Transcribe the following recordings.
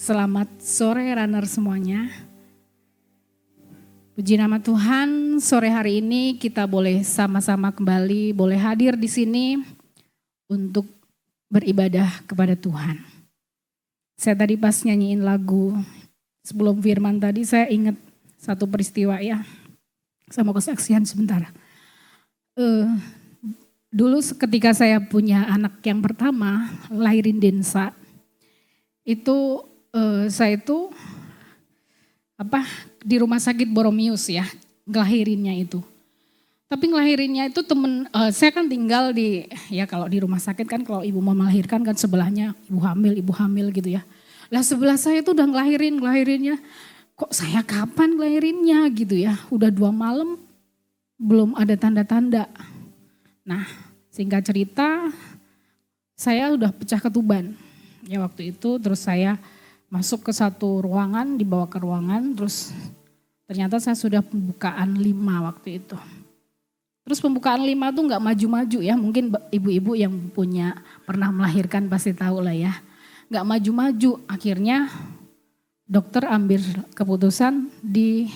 Selamat sore runner semuanya. Puji nama Tuhan, sore hari ini kita boleh sama-sama kembali, boleh hadir di sini untuk beribadah kepada Tuhan. Saya tadi pas nyanyiin lagu sebelum firman tadi, saya ingat satu peristiwa ya, sama kesaksian sebentar. Dulu ketika saya punya anak yang pertama, lahirin Densa, itu saya itu di rumah sakit Boromius ya, ngelahirinnya itu. Tapi ngelahirinnya itu saya kan tinggal di, ya kalau di rumah sakit kan kalau ibu mau melahirkan kan sebelahnya ibu hamil gitu ya. Lah sebelah saya itu udah ngelahirinnya, kok saya kapan ngelahirinnya gitu ya, udah 2 malam belum ada tanda-tanda. Nah singkat cerita saya udah pecah ketuban ya waktu itu, terus saya masuk ke satu ruangan, dibawa ke ruangan, terus ternyata saya sudah pembukaan 5 waktu itu. Terus pembukaan 5 tuh gak maju-maju ya, mungkin ibu-ibu yang pernah melahirkan pasti tahu lah ya. Gak maju-maju, akhirnya dokter ambil keputusan di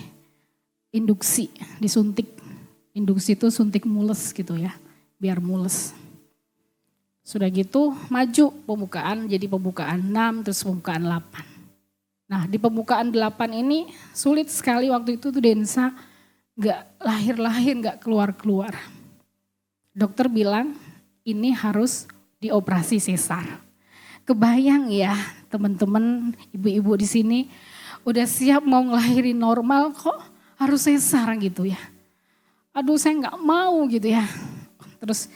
induksi, disuntik. Induksi itu suntik mules gitu ya, biar mules. Sudah gitu maju pembukaan, jadi pembukaan 6 terus pembukaan 8. Nah di pembukaan 8 ini sulit sekali waktu itu tuh Densa gak lahir-lahir, gak keluar-keluar. Dokter bilang ini harus dioperasi sesar. Kebayang ya teman-teman ibu-ibu di sini udah siap mau ngelahirin normal kok harus sesar gitu ya. Aduh saya gak mau gitu ya. Terus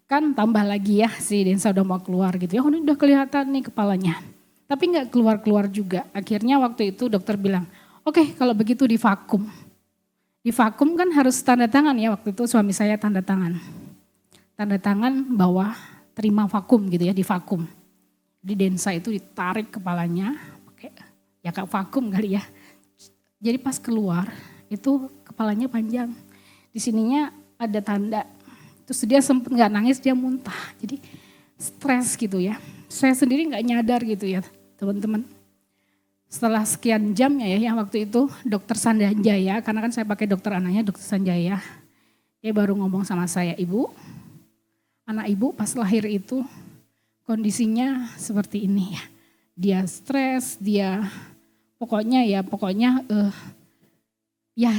kan tambah lagi ya si Densa udah mau keluar gitu ya, udah kelihatan nih kepalanya. Tapi gak keluar-keluar juga. Akhirnya waktu itu dokter bilang, oke, kalau begitu divakum. Divakum kan harus tanda tangan ya, waktu itu suami saya tanda tangan. Tanda tangan bahwa terima vakum gitu ya, divakum. Di Densa itu ditarik kepalanya, ya kayak vakum kali ya. Jadi pas keluar itu kepalanya panjang. Di sininya ada tanda. Terus dia sempat gak nangis, dia muntah. Jadi stres gitu ya. Saya sendiri gak nyadar gitu ya teman-teman. Setelah sekian jamnya ya, yang waktu itu dokter Sanjaya, karena kan saya pakai dokter anaknya, dokter Sanjaya. Dia baru ngomong sama saya, ibu, anak ibu pas lahir itu kondisinya seperti ini ya. Dia stres, dia pokoknya ya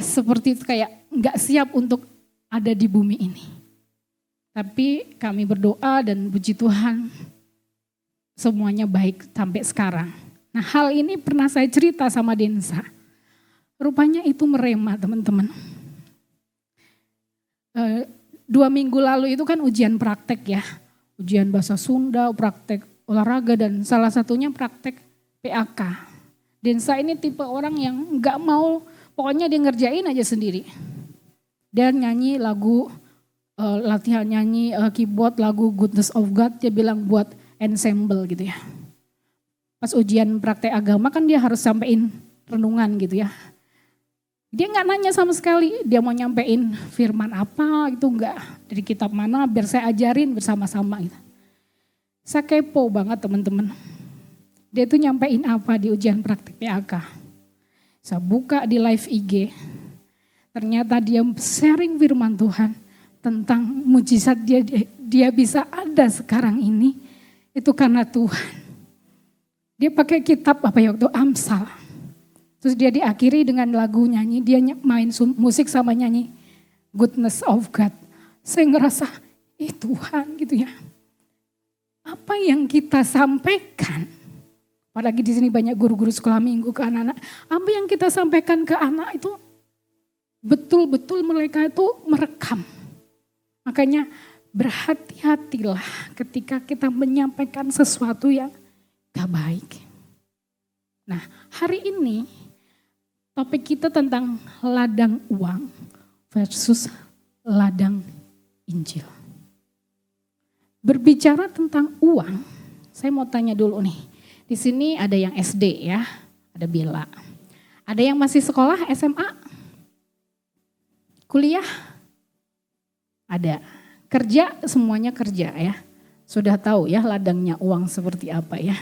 seperti itu kayak gak siap untuk ada di bumi ini. Tapi kami berdoa dan puji Tuhan semuanya baik sampai sekarang. Nah hal ini pernah saya cerita sama Densa. Rupanya itu merema teman-teman. 2 minggu lalu itu kan ujian praktek ya. Ujian bahasa Sunda, praktek olahraga dan salah satunya praktek PAK. Densa ini tipe orang yang gak mau, pokoknya dia ngerjain aja sendiri. Dia nyanyi lagu, latihan nyanyi keyboard lagu Goodness of God, dia bilang buat ensemble gitu ya. Pas ujian praktek agama kan dia harus sampein renungan gitu ya. Dia gak nanya sama sekali, dia mau nyampein firman apa itu enggak, dari kitab mana biar saya ajarin bersama-sama gitu. Saya kepo banget teman-teman. Dia tuh nyampein apa di ujian praktek PAK. Saya buka di live IG, ternyata dia sharing firman Tuhan tentang mujizat dia bisa ada sekarang ini, itu karena Tuhan. Dia pakai kitab waktu Amsal. Terus dia diakhiri dengan lagu nyanyi, dia main musik sama nyanyi Goodness of God. Saya ngerasa, Tuhan gitu ya. Apa yang kita sampaikan, apalagi di sini banyak guru-guru sekolah minggu ke anak-anak, apa yang kita sampaikan ke anak itu betul-betul mereka itu merekam. Makanya berhati-hatilah ketika kita menyampaikan sesuatu yang gak baik. Nah hari ini topik kita tentang ladang uang versus ladang Injil. Berbicara tentang uang, saya mau tanya dulu nih. Di sini ada yang SD ya, ada Bella. Ada yang masih sekolah SMA? Kuliah? Ada. Kerja, semuanya kerja ya. Sudah tahu ya ladangnya uang seperti apa ya.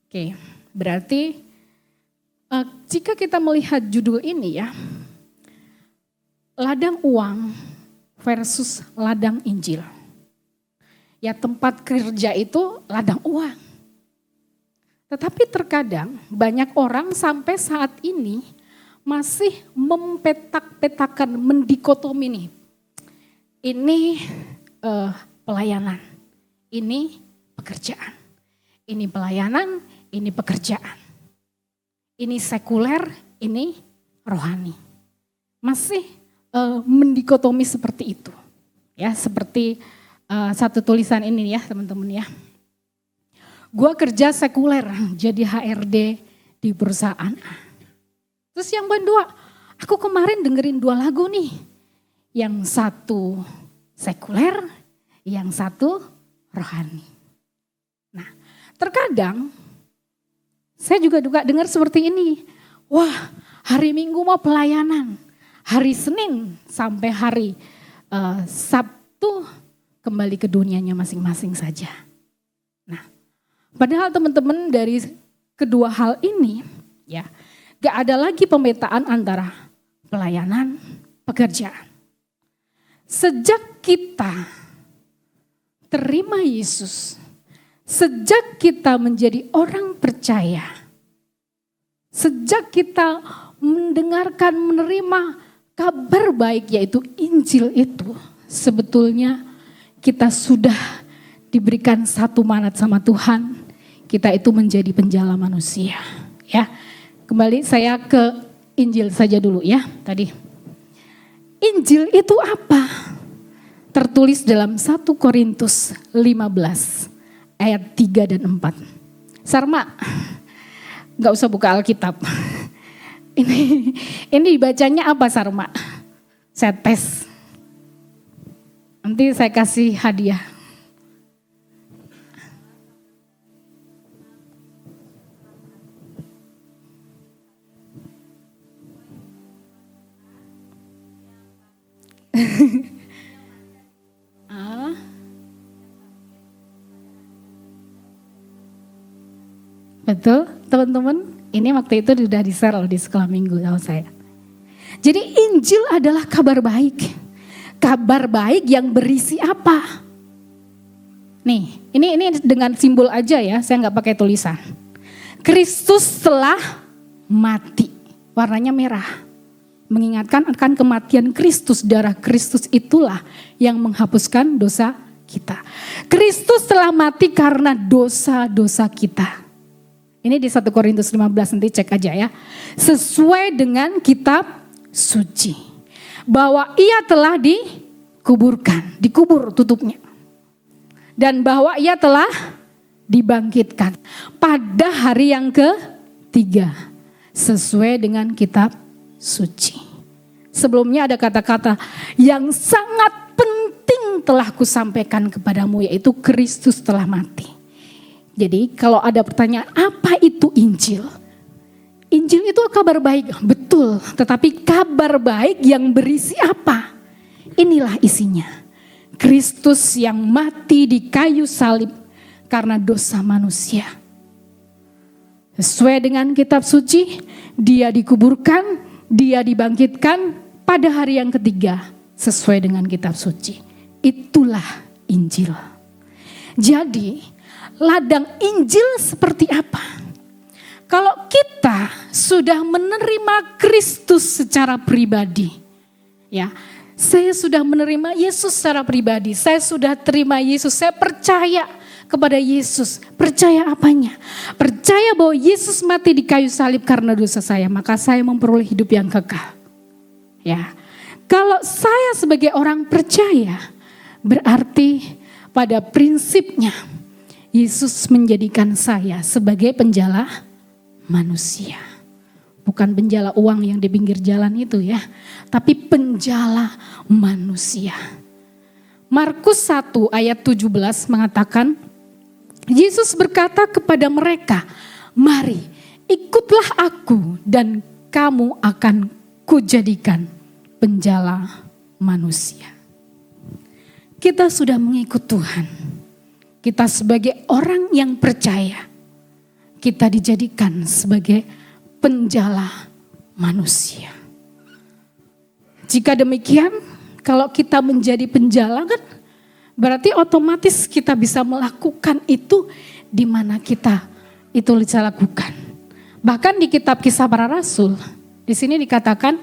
Oke, berarti Jika kita melihat judul ini ya, ladang uang versus ladang Injil. Ya, tempat kerja itu ladang uang. Tetapi terkadang banyak orang sampai saat ini masih mempetak-petakan, mendikotomi nih. Ini pelayanan, ini pekerjaan. Ini pelayanan, ini pekerjaan. Ini sekuler, ini rohani. Masih mendikotomi seperti itu. Ya, seperti satu tulisan ini ya teman-teman ya. Gua kerja sekuler jadi HRD di perusahaan A. Terus yang kedua, aku kemarin dengerin 2 lagu nih. Yang satu sekuler, yang satu rohani. Nah, terkadang saya juga dengar seperti ini. Wah, hari Minggu mau pelayanan. Hari Senin sampai hari Sabtu kembali ke dunianya masing-masing saja. Nah, padahal teman-teman dari kedua hal ini ya, gak ada lagi pemetaan antara pelayanan, pekerjaan. Sejak kita terima Yesus, sejak kita menjadi orang percaya, sejak kita mendengarkan, menerima kabar baik yaitu Injil itu, sebetulnya kita sudah diberikan satu manat sama Tuhan, kita itu menjadi penjala manusia. Ya, kembali saya ke Injil saja dulu ya tadi. Injil itu apa? Tertulis dalam 1 Korintus 15 ayat 3 dan 4. Sarma, gak usah buka Alkitab. Ini dibacanya apa Sarma? Saya tes. Nanti saya kasih hadiah. Betul teman-teman, ini waktu itu sudah di-share di sekolah minggu tahu saya. Jadi Injil adalah kabar baik. Kabar baik yang berisi apa? Nih, ini dengan simbol aja ya, saya nggak pakai tulisan. Kristus telah mati, warnanya merah. Mengingatkan akan kematian Kristus, darah Kristus itulah yang menghapuskan dosa kita. Kristus telah mati karena dosa-dosa kita. Ini di 1 Korintus 15, nanti cek aja ya. Sesuai dengan kitab suci. Bahwa ia telah dikuburkan, dikubur tutupnya. Dan bahwa ia telah dibangkitkan pada hari yang ke-3. Sesuai dengan kitab suci. Sebelumnya ada kata-kata yang sangat penting telah kusampaikan kepadamu, yaitu Kristus telah mati. Jadi kalau ada pertanyaan apa itu Injil? Injil itu kabar baik, betul. Tetapi kabar baik yang berisi apa? Inilah isinya. Kristus yang mati di kayu salib karena dosa manusia. Sesuai dengan kitab suci, dia dikuburkan, dia dibangkitkan pada hari yang ke-3. Sesuai dengan kitab suci. Itulah Injil. Jadi ladang Injil seperti apa? Kalau kita sudah menerima Kristus secara pribadi, ya, saya sudah menerima Yesus secara pribadi, saya sudah terima Yesus, saya percaya kepada Yesus. Percaya apanya? Percaya bahwa Yesus mati di kayu salib karena dosa saya, maka saya memperoleh hidup yang kekal. Ya, kalau saya sebagai orang percaya, berarti pada prinsipnya Yesus menjadikan saya sebagai penjala manusia. Bukan penjala uang yang di pinggir jalan itu ya. Tapi penjala manusia. Markus 1 ayat 17 mengatakan, Yesus berkata kepada mereka, mari ikutlah aku dan kamu akan kujadikan penjala manusia. Kita sudah mengikut Tuhan. Kita sebagai orang yang percaya, kita dijadikan sebagai penjala manusia. Jika demikian, kalau kita menjadi penjala kan berarti otomatis kita bisa melakukan itu di mana kita itu bisa lakukan. Bahkan di kitab Kisah Para Rasul, di sini dikatakan,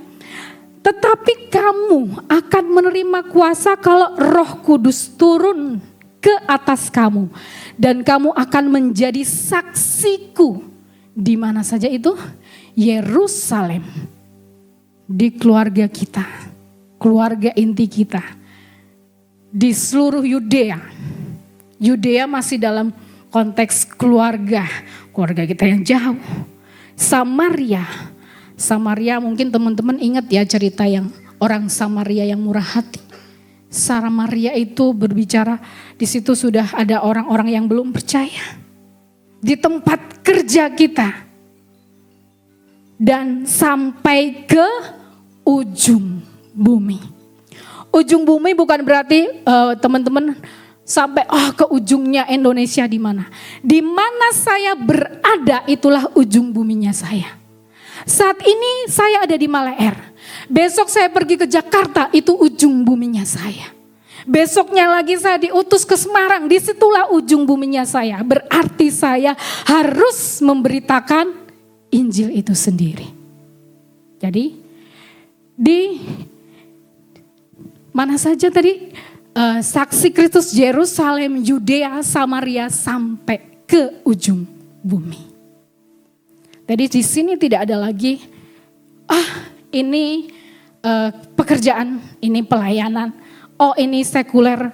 tetapi kamu akan menerima kuasa kalau Roh Kudus turun ke atas kamu. Dan kamu akan menjadi saksiku. Di mana saja itu? Yerusalem. Di keluarga kita. Keluarga inti kita. Di seluruh Yudea. Yudea masih dalam konteks keluarga. Keluarga kita yang jauh. Samaria. Samaria mungkin teman-teman ingat ya cerita yang orang Samaria yang murah hati. Samaria itu berbicara, di situ sudah ada orang-orang yang belum percaya. Di tempat kerja kita. Dan sampai ke ujung bumi. Ujung bumi bukan berarti teman-teman sampai ke ujungnya Indonesia di mana. Di mana saya berada itulah ujung buminya saya. Saat ini saya ada di Maleer. Besok saya pergi ke Jakarta, itu ujung buminya saya. Besoknya lagi saya diutus ke Semarang, disitulah ujung buminya saya. Berarti saya harus memberitakan Injil itu sendiri. Jadi di mana saja tadi saksi Kristus, Yerusalem, Yudea, Samaria sampai ke ujung bumi. Jadi di sini tidak ada lagi, ini pekerjaan, ini pelayanan, ini sekuler,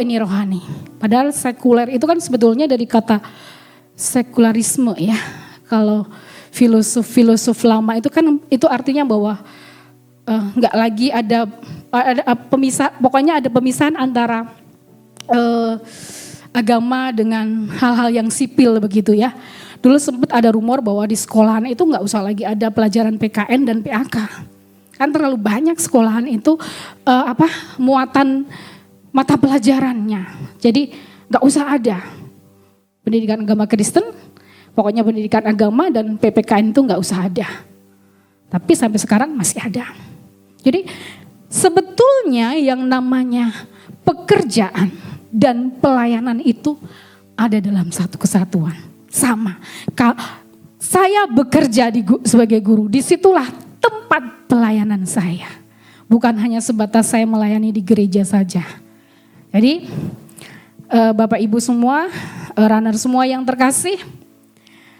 ini rohani. Padahal sekuler itu kan sebetulnya dari kata sekularisme ya. Kalau filosof lama itu kan itu artinya bahwa nggak lagi ada pemisah, pokoknya ada pemisahan antara agama dengan hal-hal yang sipil begitu ya. Dulu sempat ada rumor bahwa di sekolahan itu nggak usah lagi ada pelajaran PKN dan PAK. Kan terlalu banyak sekolahan itu muatan mata pelajarannya. Jadi nggak usah ada pendidikan agama Kristen, pokoknya pendidikan agama dan PPKN itu nggak usah ada. Tapi sampai sekarang masih ada. Jadi sebetulnya yang namanya pekerjaan dan pelayanan itu ada dalam satu kesatuan. Sama, saya bekerja sebagai guru, disitulah tempat pelayanan saya. Bukan hanya sebatas saya melayani di gereja saja. Jadi Bapak Ibu semua, runner semua yang terkasih,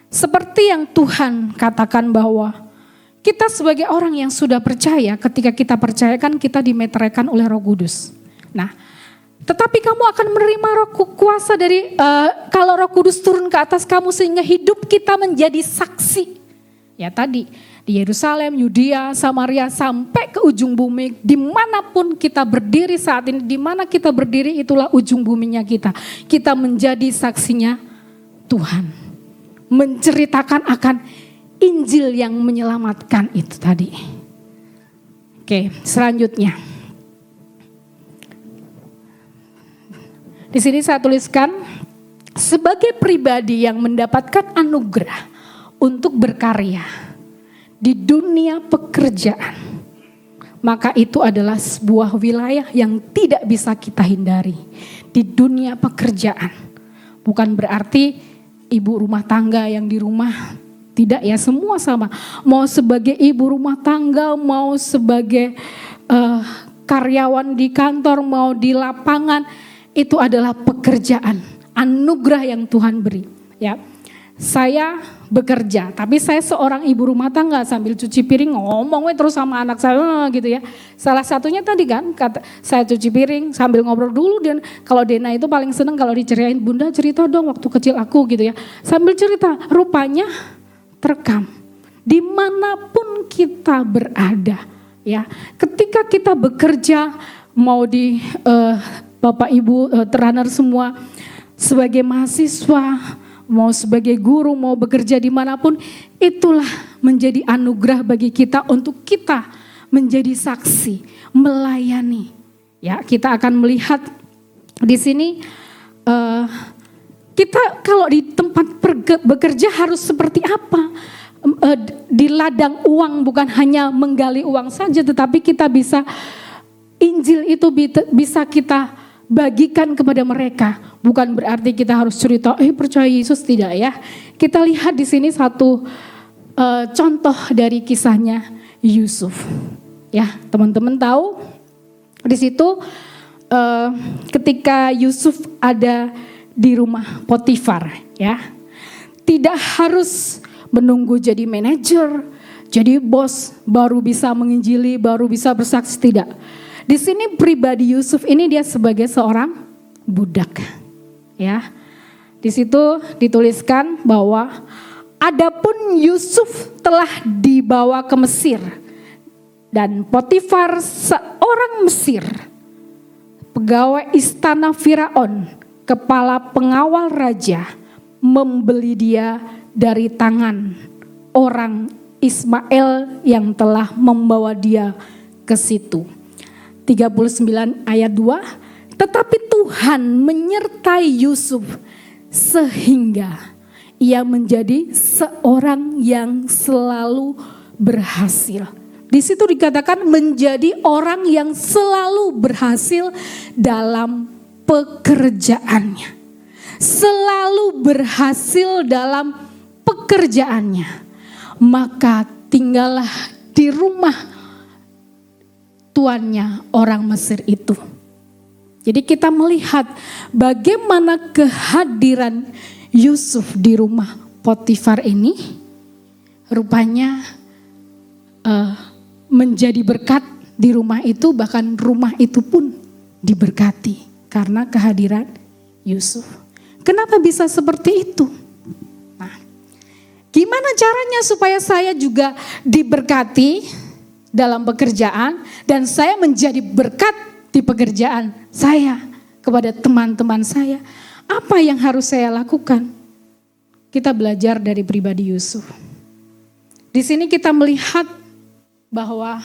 seperti yang Tuhan katakan bahwa kita sebagai orang yang sudah percaya, ketika kita percaya kan kita dimeteraikan oleh Roh Kudus. Nah, tetapi kamu akan menerima kuasa dari kalau Roh Kudus turun ke atas kamu sehingga hidup kita menjadi saksi. Ya tadi di Yerusalem, Yudea, Samaria sampai ke ujung bumi, dimanapun kita berdiri saat ini, di mana kita berdiri itulah ujung buminya kita. Kita menjadi saksinya Tuhan, menceritakan akan Injil yang menyelamatkan itu tadi. Oke, selanjutnya. Di sini saya tuliskan, sebagai pribadi yang mendapatkan anugerah untuk berkarya di dunia pekerjaan, maka itu adalah sebuah wilayah yang tidak bisa kita hindari. Di dunia pekerjaan, bukan berarti ibu rumah tangga yang di rumah, tidak ya, semua sama. Mau sebagai ibu rumah tangga, mau sebagai karyawan di kantor, mau di lapangan, itu adalah pekerjaan, anugerah yang Tuhan beri. Ya, saya bekerja, tapi saya seorang ibu rumah tangga sambil cuci piring ngomong terus sama anak saya gitu ya. Salah satunya tadi kan, saya cuci piring sambil ngobrol dulu, dan kalau Dena itu paling seneng kalau diceritain, Bunda cerita dong waktu kecil aku gitu ya. Sambil cerita, rupanya terekam. Dimanapun kita berada, ya, ketika kita bekerja, mau di Bapak Ibu runner semua, sebagai mahasiswa, mau sebagai guru, mau bekerja dimanapun, itulah menjadi anugerah bagi kita untuk kita menjadi saksi, melayani. Ya, kita akan melihat di sini kita kalau di tempat bekerja harus seperti apa? di ladang uang bukan hanya menggali uang saja, tetapi kita bisa Injil itu bisa kita bagikan kepada mereka. Bukan berarti kita harus cerita, percaya Yesus, tidak ya. Kita lihat di sini satu contoh dari kisahnya Yusuf. Ya, teman-teman tahu di situ ketika Yusuf ada di rumah Potifar, ya, tidak harus menunggu jadi manajer, jadi bos baru bisa menginjili, baru bisa bersaksi, tidak. Di sini pribadi Yusuf ini dia sebagai seorang budak, ya. Di situ dituliskan bahwa adapun Yusuf telah dibawa ke Mesir dan Potifar seorang Mesir, pegawai istana Firaun, kepala pengawal raja, membeli dia dari tangan orang Ismail yang telah membawa dia ke situ. 39 ayat 2, tetapi Tuhan menyertai Yusuf sehingga ia menjadi seorang yang selalu berhasil. Di situ dikatakan menjadi orang yang selalu berhasil dalam pekerjaannya. Selalu berhasil dalam pekerjaannya. Maka tinggallah di rumah tuannya orang Mesir itu. Jadi kita melihat bagaimana kehadiran Yusuf di rumah Potifar ini rupanya menjadi berkat di rumah itu, bahkan rumah itu pun diberkati karena kehadiran Yusuf. Kenapa bisa seperti itu? Nah, gimana caranya supaya saya juga diberkati dalam pekerjaan dan saya menjadi berkat di pekerjaan saya kepada teman-teman saya? Apa yang harus saya lakukan? Kita belajar dari pribadi Yusuf. Di sini kita melihat bahwa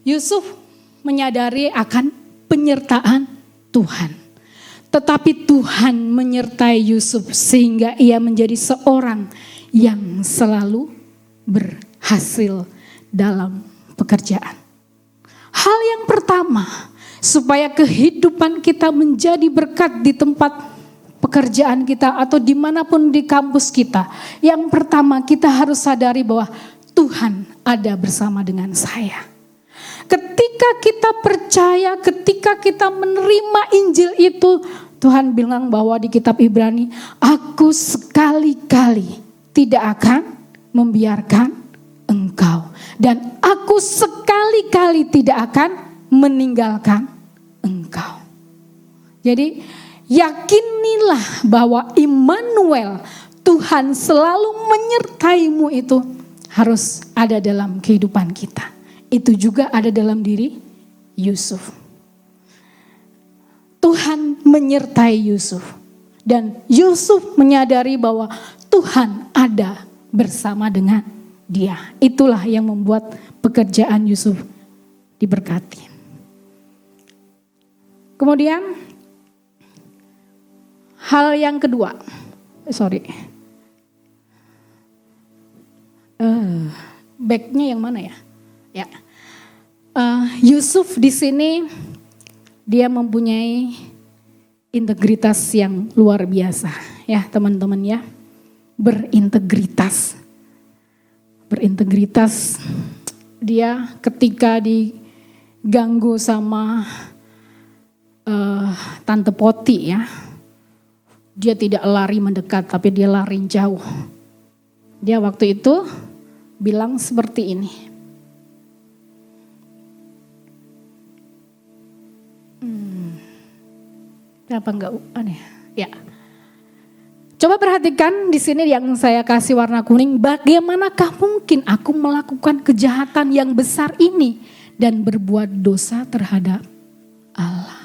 Yusuf menyadari akan penyertaan Tuhan. Tetapi Tuhan menyertai Yusuf sehingga ia menjadi seorang yang selalu berhasil dalam pekerjaan. Hal yang pertama, supaya kehidupan kita menjadi berkat di tempat pekerjaan kita atau dimanapun di kampus kita. Yang pertama kita harus sadari bahwa Tuhan ada bersama dengan saya. Ketika kita percaya, ketika kita menerima Injil itu, Tuhan bilang bahwa di kitab Ibrani, aku sekali-kali tidak akan membiarkan engkau. Dan aku sekali-kali tidak akan meninggalkan engkau. Jadi yakinilah bahwa Immanuel, Tuhan selalu menyertaimu itu harus ada dalam kehidupan kita. Itu juga ada dalam diri Yusuf. Tuhan menyertai Yusuf. Dan Yusuf menyadari bahwa Tuhan ada bersama dengan dia. Itulah yang membuat pekerjaan Yusuf diberkati. Kemudian hal yang kedua, backnya yang mana ya? Ya, Yusuf di sini dia mempunyai integritas yang luar biasa, ya teman-teman ya, berintegritas. Dia ketika diganggu sama Tante Poti ya, dia tidak lari mendekat tapi dia lari jauh. Dia waktu itu bilang seperti ini. Kenapa enggak aneh? Ya. Coba perhatikan di sini yang saya kasih warna kuning. Bagaimanakah mungkin aku melakukan kejahatan yang besar ini dan berbuat dosa terhadap Allah?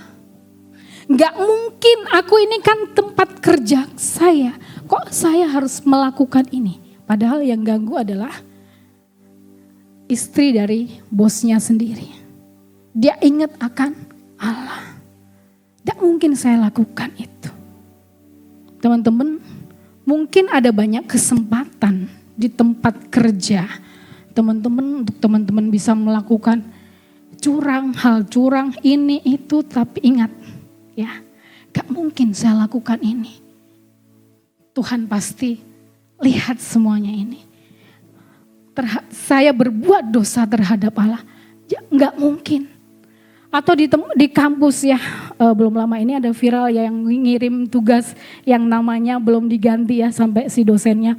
Enggak mungkin, aku ini kan tempat kerja saya. Kok saya harus melakukan ini? Padahal yang ganggu adalah istri dari bosnya sendiri. Dia ingat akan Allah. Tidak mungkin saya lakukan itu. Teman-teman, mungkin ada banyak kesempatan di tempat kerja, teman-teman, untuk teman-teman bisa melakukan hal curang ini itu, tapi ingat ya, gak mungkin saya lakukan ini. Tuhan pasti lihat semuanya ini. Saya berbuat dosa terhadap Allah, ya, gak mungkin. Atau di kampus ya, belum lama ini ada viral ya, yang ngirim tugas yang namanya belum diganti ya, sampai si dosennya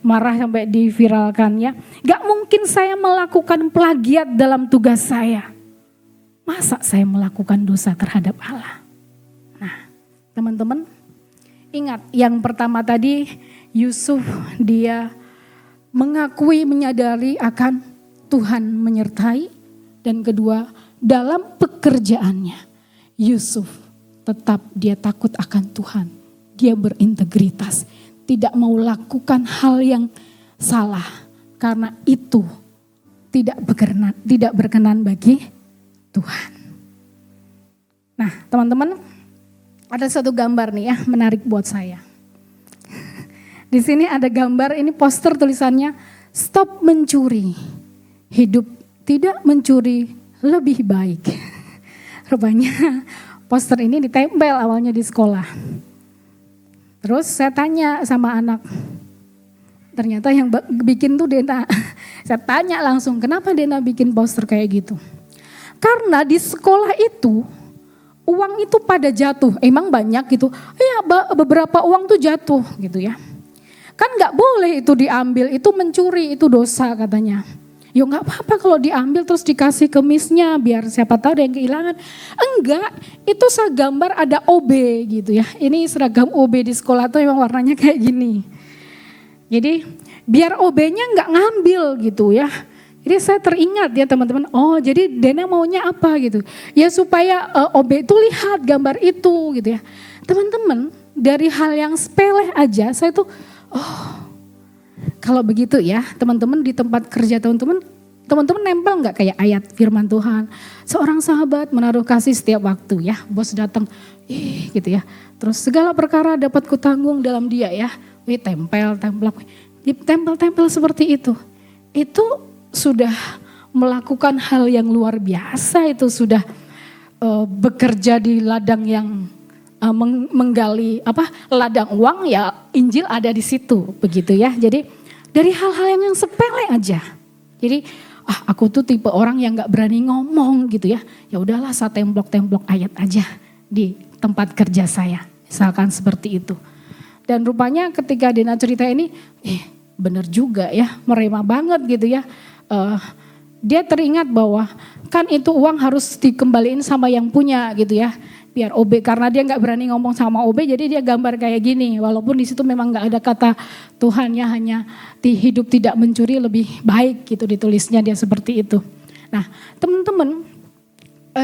marah sampai diviralkan ya. Gak mungkin saya melakukan plagiat dalam tugas saya. Masa saya melakukan dosa terhadap Allah? Nah, teman-teman, ingat yang pertama tadi, Yusuf dia mengakui, menyadari akan Tuhan menyertai. Dan kedua, dalam pekerjaannya, Yusuf tetap dia takut akan Tuhan. Dia berintegritas, tidak mau lakukan hal yang salah. Karena itu tidak berkenan bagi Tuhan. Nah, teman-teman, ada satu gambar nih ya, menarik buat saya. Di sini ada gambar, ini poster tulisannya, "Stop mencuri, hidup tidak mencuri lebih baik." Rupanya poster ini ditempel awalnya di sekolah. Terus saya tanya sama anak, ternyata yang bikin tuh Dena. Saya tanya langsung, kenapa Dena bikin poster kayak gitu? Karena di sekolah itu uang itu pada jatuh, emang banyak gitu. Ya beberapa uang tuh jatuh gitu ya. Kan gak boleh itu diambil, itu mencuri, itu dosa katanya. Ya gak apa-apa kalau diambil terus dikasih ke misnya biar siapa tahu ada yang kehilangan. Enggak, itu saya gambar ada OB gitu ya. Ini seragam OB di sekolah tuh memang warnanya kayak gini. Jadi biar OB-nya gak ngambil gitu ya. Jadi saya teringat ya teman-teman, oh jadi Dena maunya apa gitu. Ya supaya OB itu lihat gambar itu gitu ya. Teman-teman, dari hal yang sepele aja saya tuh, oh kalau begitu ya teman-teman di tempat kerja teman-teman nempel gak kayak ayat firman Tuhan. Seorang sahabat menaruh kasih setiap waktu ya. Bos datang, gitu ya. Terus segala perkara dapat kutanggung dalam dia ya. Tempel seperti itu. Itu sudah melakukan hal yang luar biasa, itu sudah bekerja di ladang yang menggali ladang uang ya, Injil ada di situ begitu ya. Jadi dari hal-hal yang sepele aja. Jadi aku tuh tipe orang yang nggak berani ngomong gitu ya. Ya udahlah saya templok ayat aja di tempat kerja saya. Misalkan seperti itu. Dan rupanya ketika Dena cerita ini, bener juga ya, merema banget gitu ya. Dia teringat bahwa kan itu uang harus dikembaliin sama yang punya gitu ya. Biar OB, karena dia nggak berani ngomong sama OB, jadi dia gambar kayak gini. Walaupun di situ memang nggak ada kata Tuhan ya, hanya hidup tidak mencuri lebih baik gitu ditulisnya, dia seperti itu. Nah teman-teman,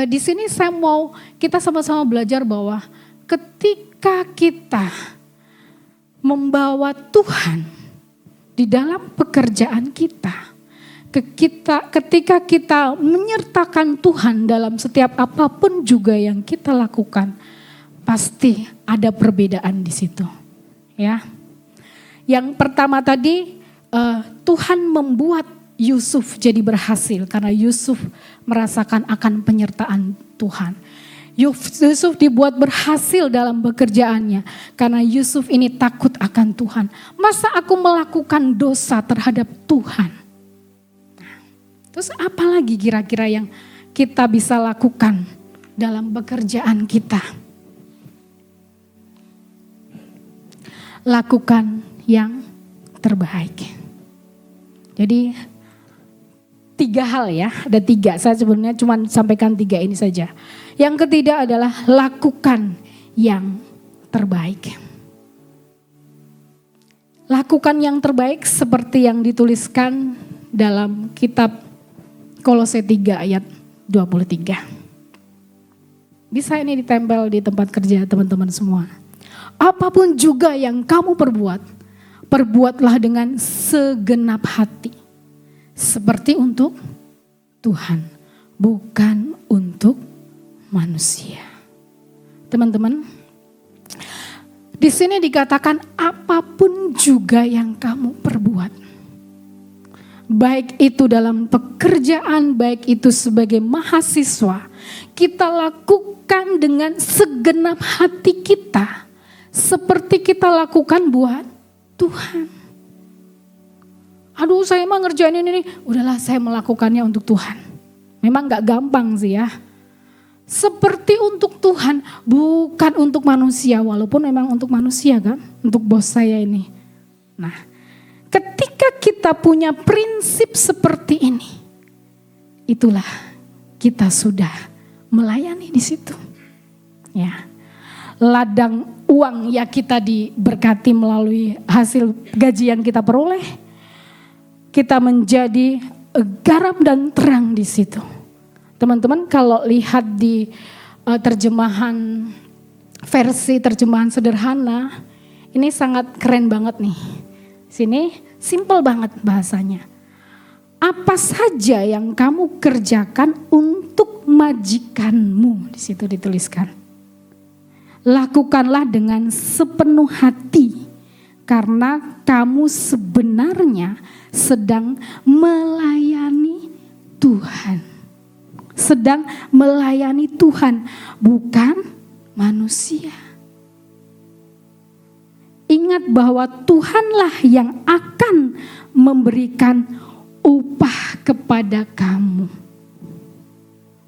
di sini saya mau kita sama-sama belajar bahwa ketika kita membawa Tuhan di dalam pekerjaan kita, ketika kita menyertakan Tuhan dalam setiap apapun juga yang kita lakukan, pasti ada perbedaan di situ. Ya, yang pertama tadi Tuhan membuat Yusuf jadi berhasil karena Yusuf merasakan akan penyertaan Tuhan. Yusuf dibuat berhasil dalam pekerjaannya karena Yusuf ini takut akan Tuhan. Masa aku melakukan dosa terhadap Tuhan? Terus apa lagi kira-kira yang kita bisa lakukan dalam pekerjaan kita? Lakukan yang terbaik. Jadi 3 hal ya, ada 3. Saya sebenarnya cuma sampaikan 3 ini saja. Yang ketiga adalah lakukan yang terbaik. Lakukan yang terbaik seperti yang dituliskan dalam kitab Kolose 3 ayat 23. Bisa ini ditempel di tempat kerja teman-teman semua. Apapun juga yang kamu perbuat, perbuatlah dengan segenap hati. Seperti untuk Tuhan, bukan untuk manusia. Teman-teman, di sini dikatakan apapun juga yang kamu perbuat. baik itu dalam pekerjaan, baik itu sebagai mahasiswa, kita lakukan dengan segenap hati kita, seperti kita lakukan buat Tuhan. Aduh, saya mah ngerjain ini, udahlah saya melakukannya untuk Tuhan. Memang gak gampang sih ya. Seperti untuk Tuhan, bukan untuk manusia. Walaupun memang untuk manusia kan, untuk bos saya ini. Nah, ketika kita punya prinsip seperti ini, itulah kita sudah melayani di situ. Ya, ladang uang ya kita diberkati melalui hasil gaji yang kita peroleh. Kita menjadi garam dan terang di situ. Teman-teman kalau lihat di versi terjemahan sederhana, ini sangat keren banget nih. Sini simple banget bahasanya. Apa saja yang kamu kerjakan untuk majikanmu, di situ dituliskan. Lakukanlah dengan sepenuh hati, karena kamu sebenarnya sedang melayani Tuhan. Sedang melayani Tuhan, bukan manusia. Ingat bahwa Tuhanlah yang akan memberikan upah kepada kamu.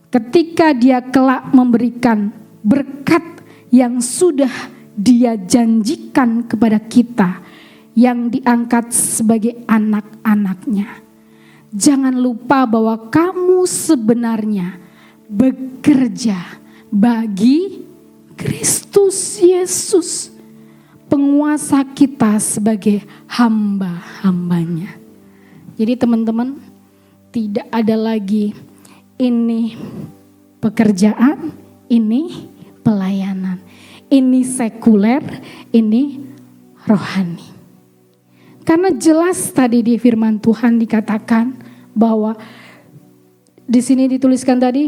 Ketika Dia kelak memberikan berkat yang sudah Dia janjikan kepada kita, yang diangkat sebagai anak-anaknya. Jangan lupa bahwa kamu sebenarnya bekerja bagi Kristus Yesus, penguasa kita sebagai hamba-hambanya. Jadi teman-teman, tidak ada lagi ini pekerjaan, ini pelayanan, ini sekuler, ini rohani. Karena jelas tadi di firman Tuhan dikatakan bahwa di sini dituliskan tadi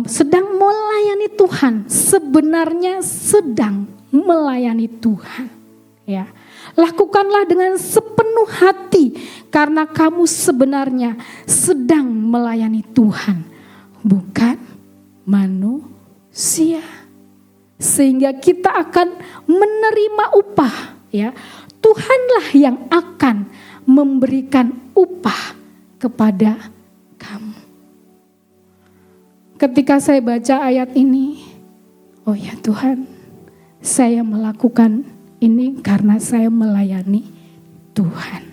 sedang melayani Tuhan, sebenarnya sedang melayani Tuhan. Ya, lakukanlah dengan sepenuh hati karena kamu sebenarnya sedang melayani Tuhan, bukan manusia. Sehingga kita akan menerima upah, ya. Tuhanlah yang akan memberikan upah kepada kamu. Ketika saya baca ayat ini, oh ya Tuhan, saya melakukan ini karena saya melayani Tuhan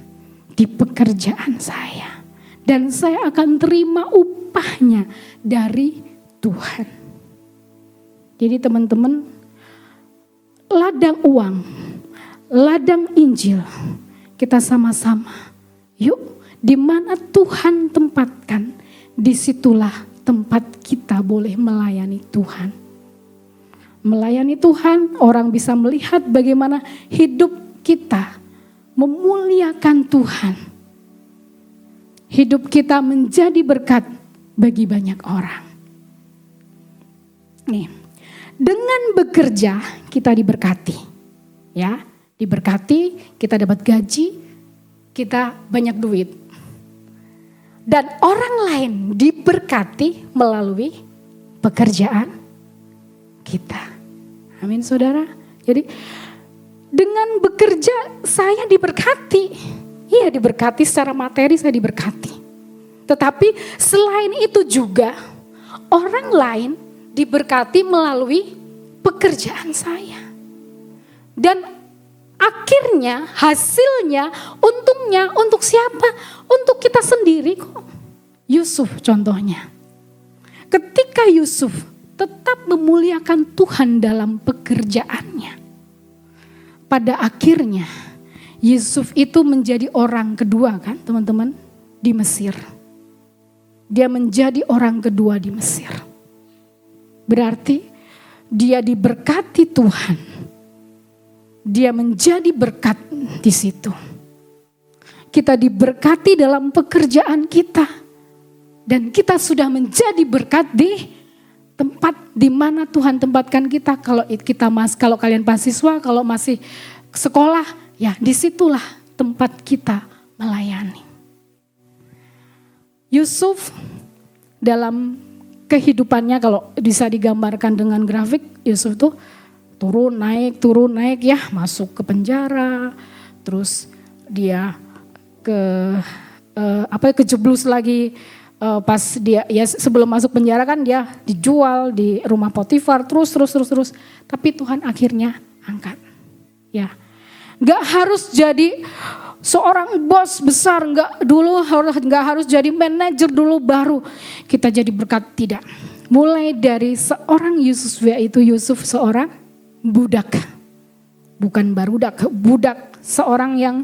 di pekerjaan saya. Dan saya akan terima upahnya dari Tuhan. Jadi teman-teman, ladang uang, ladang Injil, kita sama-sama. Yuk, di mana Tuhan tempatkan, disitulah tempat kita boleh melayani Tuhan. Melayani Tuhan, orang bisa melihat bagaimana hidup kita memuliakan Tuhan. Hidup kita menjadi berkat bagi banyak orang. Nih, dengan bekerja kita diberkati, ya. Diberkati, kita dapat gaji, kita banyak duit. Dan orang lain diberkati melalui pekerjaan kita. Amin saudara. Jadi dengan bekerja saya diberkati. Iya diberkati secara materi saya diberkati. Tetapi selain itu juga orang lain diberkati melalui pekerjaan saya. Dan akhirnya, hasilnya, untungnya untuk siapa? Untuk kita sendiri kok. Yusuf contohnya. Ketika Yusuf tetap memuliakan Tuhan dalam pekerjaannya. Pada akhirnya, Yusuf itu menjadi orang kedua kan teman-teman di Mesir. Dia menjadi orang kedua di Mesir. Berarti dia diberkati Tuhan. Dia menjadi berkat di situ. Kita diberkati dalam pekerjaan kita. Dan kita sudah menjadi berkat di tempat di mana Tuhan tempatkan kita. Kalau kalian mahasiswa, kalau masih sekolah, ya disitulah tempat kita melayani. Yusuf dalam kehidupannya kalau bisa digambarkan dengan grafik, Yusuf tuh turun naik ya, masuk ke penjara, terus dia kejeblus lagi pas dia ya sebelum masuk penjara kan dia dijual di rumah Potifar terus. Tapi Tuhan akhirnya angkat. Ya. Enggak harus jadi seorang bos besar, enggak harus jadi manajer dulu baru kita jadi berkat, tidak. Mulai dari seorang Yusuf, yaitu Yusuf seorang budak. Bukan barudak, budak, seorang yang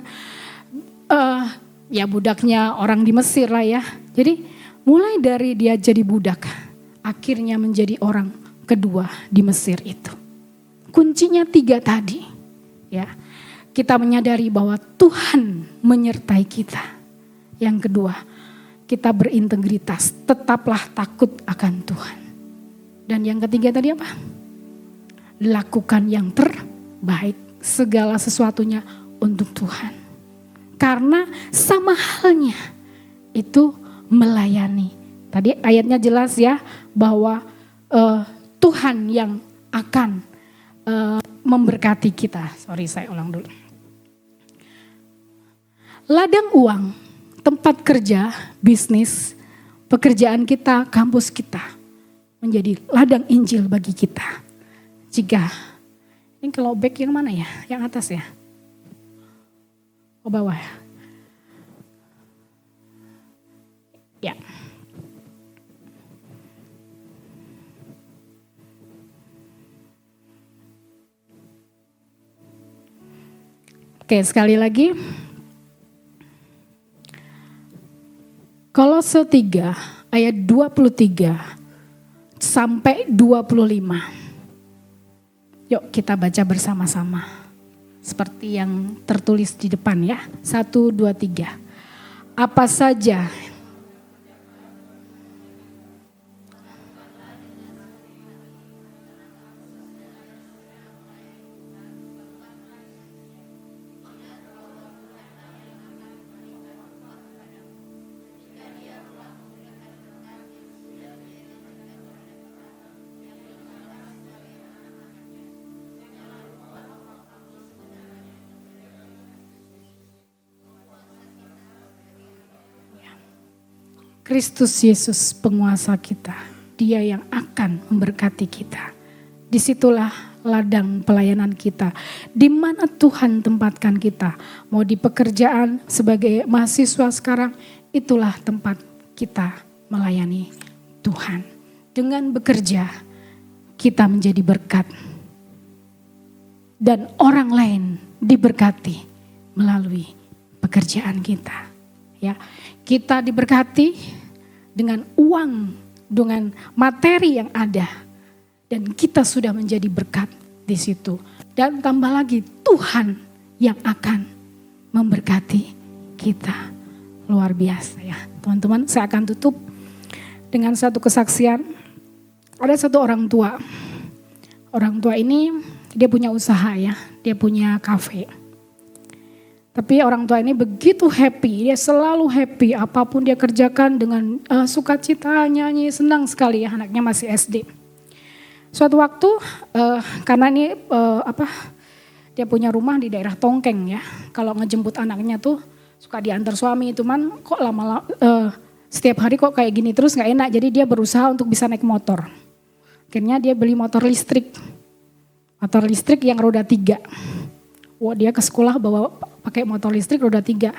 ya budaknya orang di Mesir lah ya. Jadi mulai dari dia jadi budak, akhirnya menjadi orang kedua di Mesir itu. Kuncinya 3 tadi. Ya. Kita menyadari bahwa Tuhan menyertai kita. Yang kedua, kita berintegritas, tetaplah takut akan Tuhan. Dan yang ketiga tadi apa? Lakukan yang terbaik, segala sesuatunya untuk Tuhan. Karena sama halnya itu melayani. Tadi ayatnya jelas ya bahwa Tuhan yang akan memberkati kita. Sorry, saya ulang dulu. Ladang uang, tempat kerja, bisnis, pekerjaan kita, kampus kita menjadi ladang Injil bagi kita. Jika ini kalau back yang mana ya? Yang atas ya? Ke bawah ya? Ya. Oke, sekali lagi. Kolose 3 ayat 23 sampai 25. Yuk kita baca bersama-sama. Seperti yang tertulis di depan ya. 1, 2, 3. Apa saja Kristus Yesus penguasa kita, Dia yang akan memberkati kita. Disitulah ladang pelayanan kita, di mana Tuhan tempatkan kita. Mau di pekerjaan sebagai mahasiswa sekarang, itulah tempat kita melayani Tuhan. Dengan bekerja, kita menjadi berkat. Dan orang lain diberkati melalui pekerjaan kita. Ya, kita diberkati dengan uang, dengan materi yang ada, dan kita sudah menjadi berkat di situ. Dan tambah lagi Tuhan yang akan memberkati kita. Luar biasa ya, teman-teman. Saya akan tutup dengan satu kesaksian. Ada satu orang tua. Orang tua ini dia punya usaha ya, dia punya kafe. Tapi orang tua ini begitu happy, dia selalu happy, apapun dia kerjakan dengan sukacita, nyanyi, senang sekali ya, anaknya masih SD. Suatu waktu karena ini dia punya rumah di daerah Tongkeng ya, kalau ngejemput anaknya tuh suka diantar suami, cuman kok lama-lama setiap hari kok kayak gini terus gak enak, jadi dia berusaha untuk bisa naik motor. Akhirnya dia beli motor listrik yang roda 3. Wah, dia ke sekolah bawa pakai motor listrik roda 3.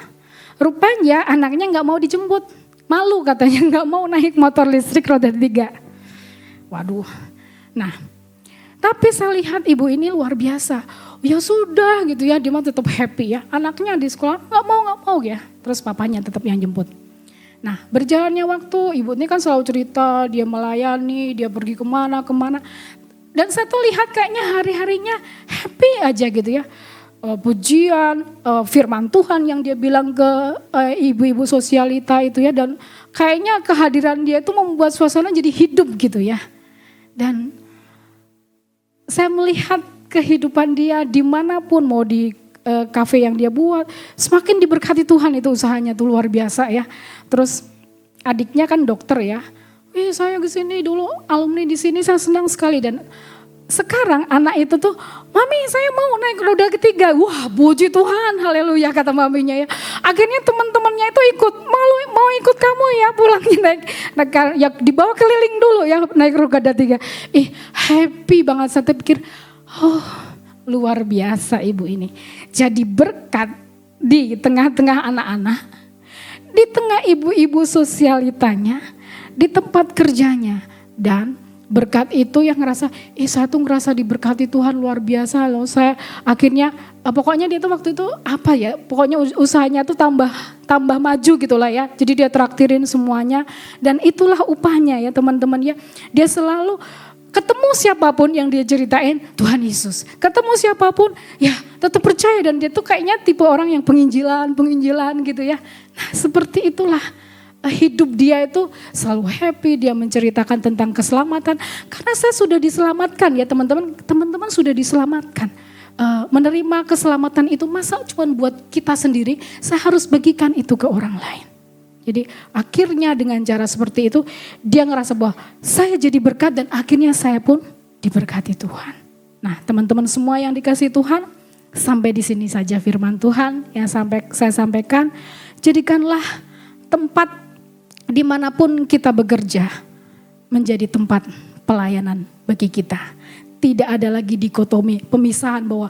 Rupanya anaknya gak mau dijemput. Malu katanya gak mau naik motor listrik roda 3. Waduh. Nah, tapi saya lihat ibu ini luar biasa. Ya sudah gitu ya, dia mah tetap happy ya. Anaknya di sekolah gak mau ya. Terus papanya tetap yang jemput. Nah, berjalannya waktu, ibu ini kan selalu cerita, dia melayani, dia pergi kemana. Dan saya tuh lihat kayaknya hari-harinya happy aja gitu ya. Pujian, firman Tuhan yang dia bilang ke ibu-ibu sosialita itu ya, dan kayaknya kehadiran dia itu membuat suasana jadi hidup gitu ya. Dan saya melihat kehidupan dia dimanapun, mau di kafe yang dia buat, semakin diberkati Tuhan, itu usahanya tuh luar biasa ya. Terus adiknya kan dokter ya. Saya ke sini dulu, alumni di sini saya senang sekali. Dan sekarang anak itu tuh, mami saya mau naik roda ketiga. Wah puji Tuhan, haleluya kata maminya ya. Akhirnya teman-temannya itu ikut, mau ikut kamu ya pulangnya naik ya dibawa keliling dulu ya naik roda tiga. Happy banget, saya pikir, oh luar biasa ibu ini. Jadi berkat di tengah-tengah anak-anak, di tengah ibu-ibu sosialitanya, di tempat kerjanya, dan berkat itu yang ngerasa, saya tuh ngerasa diberkati Tuhan luar biasa loh. Saya akhirnya, pokoknya dia tuh waktu itu pokoknya usahanya tuh tambah maju gitulah ya. Jadi dia traktirin semuanya, dan itulah upahnya ya teman-teman ya. Dia selalu ketemu siapapun yang dia ceritain Tuhan Yesus. Ketemu siapapun ya tetap percaya, dan dia tuh kayaknya tipe orang yang penginjilan gitu ya. Nah seperti itulah. Hidup dia itu selalu happy, dia menceritakan tentang keselamatan. Karena saya sudah diselamatkan ya teman-teman sudah diselamatkan. Menerima keselamatan itu masa cuma buat kita sendiri, saya harus bagikan itu ke orang lain. Jadi akhirnya dengan cara seperti itu, dia ngerasa bahwa saya jadi berkat dan akhirnya saya pun diberkati Tuhan. Nah teman-teman semua yang dikasih Tuhan, sampai di sini saja firman Tuhan yang saya sampaikan. Jadikanlah tempat dimanapun kita bekerja menjadi tempat pelayanan bagi kita. Tidak ada lagi dikotomi, pemisahan bahwa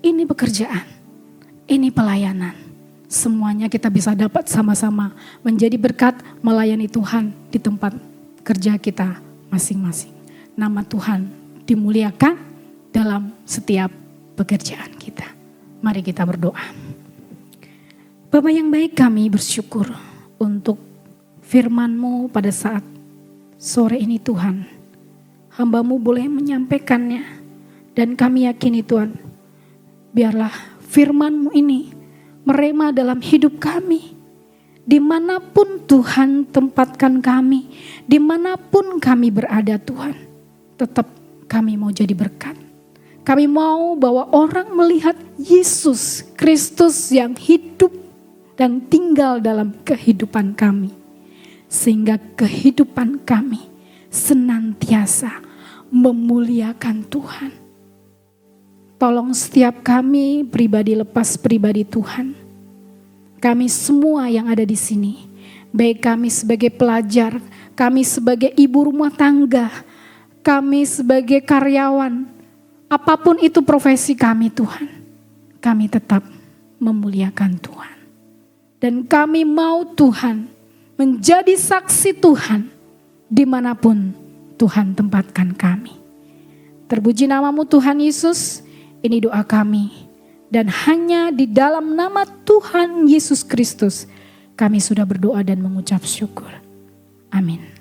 ini pekerjaan, ini pelayanan. Semuanya kita bisa dapat sama-sama menjadi berkat melayani Tuhan di tempat kerja kita masing-masing. Nama Tuhan dimuliakan dalam setiap pekerjaan kita. Mari kita berdoa. Bapa yang baik, kami bersyukur untuk firman-Mu pada saat sore ini Tuhan. Hamba-Mu boleh menyampaikannya, dan kami yakini Tuhan, biarlah firman-Mu ini merema dalam hidup kami. Dimanapun Tuhan tempatkan kami, dimanapun kami berada Tuhan, tetap kami mau jadi berkat. Kami mau bahwa orang melihat Yesus Kristus yang hidup dan tinggal dalam kehidupan kami. Sehingga kehidupan kami senantiasa memuliakan Tuhan. Tolong setiap kami pribadi lepas pribadi Tuhan. Kami semua yang ada di sini, baik kami sebagai pelajar, kami sebagai ibu rumah tangga, kami sebagai karyawan, apapun itu profesi kami Tuhan, kami tetap memuliakan Tuhan. Dan kami mau Tuhan menjadi saksi Tuhan dimanapun Tuhan tempatkan kami. Terpuji namamu Tuhan Yesus, ini doa kami. Dan hanya di dalam nama Tuhan Yesus Kristus kami sudah berdoa dan mengucap syukur. Amin.